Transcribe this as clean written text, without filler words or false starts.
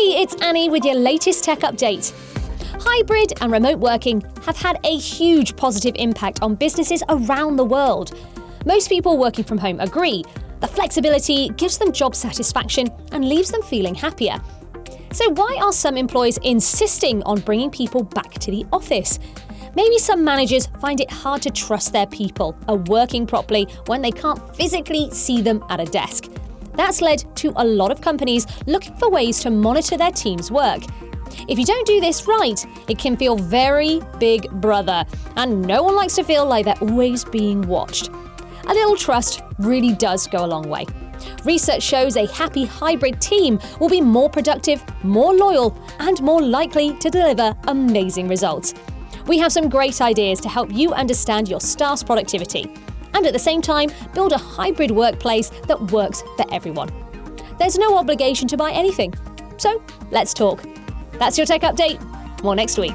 Hey, it's Annie with your latest tech update. Hybrid and remote working have had a huge positive impact on businesses around the world. Most people working from home agree the flexibility gives them job satisfaction and leaves them feeling happier. So why are some employers insisting on bringing people back to the office? Maybe some managers find it hard to trust their people are working properly when they can't physically see them at a desk. That's led to a lot of companies looking for ways to monitor their team's work. If you don't do this right, it can feel very big brother, and no one likes to feel like they're always being watched. A little trust really does go a long way. Research shows a happy hybrid team will be more productive, more loyal, and more likely to deliver amazing results. We have some great ideas to help you understand your staff's productivity, and at the same time, build a hybrid workplace that works for everyone. There's no obligation to buy anything. So let's talk. That's your tech update. More next week.